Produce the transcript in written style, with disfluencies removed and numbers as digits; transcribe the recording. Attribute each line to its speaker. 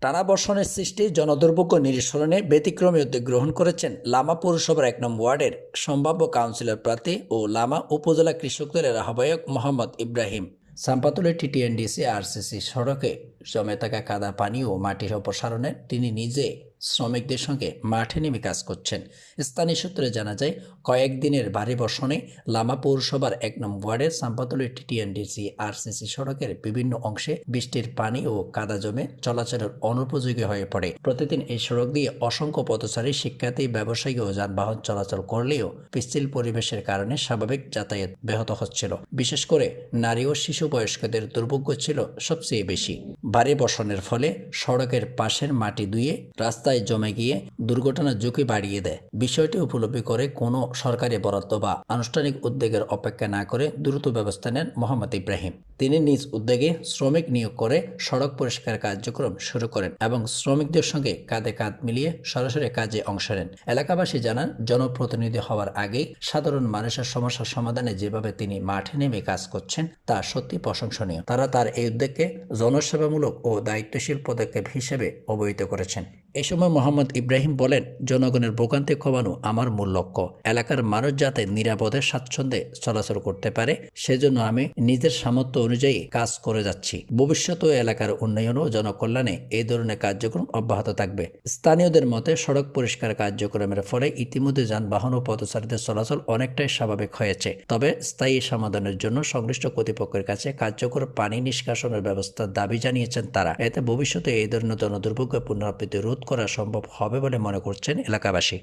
Speaker 1: টানা বর্ষণের সৃষ্টি জনদুর্ভোগ নিরসনে ব্যতিক্রমী উদ্যোগ গ্রহণ করেছেন লামা পৌরসভার ১ নং ওয়ার্ডের সম্ভাব্য কাউন্সিলর প্রার্থী ও লামা উপজেলা কৃষক দলের আহ্বায়ক মোহাম্মদ ইব্রাহিম। সাম্পাতুলে টিটিএনডিসি আরসিসি সড়কে জমে থাকা কাদা পানি ও মাটির অপসারণে তিনি নিজে শ্রমিকদের সঙ্গে মাঠে নেমে কাজ করছেন। স্থানীয় সূত্রে জানা যায়, কয়েকদিনের ভারী বর্ষণে লামা পৌরসভার ১ নং ওয়ার্ডের সাম্পাতুলে টিটিএনডিসি আরসিসি সড়কের বিভিন্ন অংশে বৃষ্টির পানি ও কাদা জমে চলাচলের অনুপযোগী হয়ে পড়ে। প্রতিদিন এই সড়ক দিয়ে অসংখ্য পথচারী, শিক্ষার্থী, ব্যবসায়ী ও যানবাহন চলাচল করলেও পিচ্ছিল পরিবেশের কারণে স্বাভাবিক যাতায়াত ব্যাহত হচ্ছিল। বিশেষ করে নারী ও শিশু বয়স্কদের দুর্ভোগ ছিল সবচেয়ে বেশি। ভারী বর্ষণের ফলে সড়কের পাশের মাটি ধুয়ে রাস্তায় জমে গিয়ে দুর্ঘটনার ঝুঁকি বাড়িয়ে দেয়। বিষয়টি উপলব্ধি করে কোনো সরকারি বরাদ্দ বা আনুষ্ঠানিক উদ্যোগের অপেক্ষা না করে দ্রুত ব্যবস্থা নেন মোহাম্মদ ইব্রাহিম। তিনি নিজ উদ্যোগে শ্রমিক নিয়োগ করে সড়ক পরিষ্কার কার্যক্রম শুরু করেন এবং শ্রমিকদের সঙ্গে কাঁধে কাঁধ মিলিয়ে সরাসরি কাজে অংশ নেন। এলাকাবাসী জানান, জনপ্রতিনিধি হওয়ার আগেই সাধারণ মানুষের সমস্যার সমাধানে যেভাবে তিনি মাঠে নেমে কাজ করছেন তা সত্যি প্রশংসনীয়। তারা তার এই উদ্যোগকে জনসেবামূলক ও দায়িত্বশীল পদক্ষেপ হিসেবে অবহিত করেছেন। এ সময় মোহাম্মদ ইব্রাহিম বলেন, জনগণের ভোগান্তি কমানো আমার মূল লক্ষ্য। এলাকার মানুষ যাতে নিরাপদে স্বাচ্ছন্দ্যে চলাচল করতে পারে সেজন্য আমি নিজের সামর্থ্য অনুযায়ী কাজ করে যাচ্ছি। ভবিষ্যতেও এলাকার উন্নয়ন ও জনকল্যাণে এই ধরনের কার্যক্রম অব্যাহত থাকবে। স্থানীয়দের মতে, সড়ক পরিষ্কার কার্যক্রমের ফলে ইতিমধ্যে যানবাহন ও পথচারীদের চলাচল অনেকটাই স্বাভাবিক হয়েছে। তবে স্থায়ী সমাধানের জন্য সংশ্লিষ্ট কর্তৃপক্ষের কাছে কার্যকর পানি নিষ্কাশনের ব্যবস্থার দাবি জানিয়েছেন তারা। এতে ভবিষ্যতে এই ধরনের জনদুর্ভোগের পুনরাবৃত্তি রোধ করা সম্ভব হবে বলে মনে করছেন এলাকাবাসী।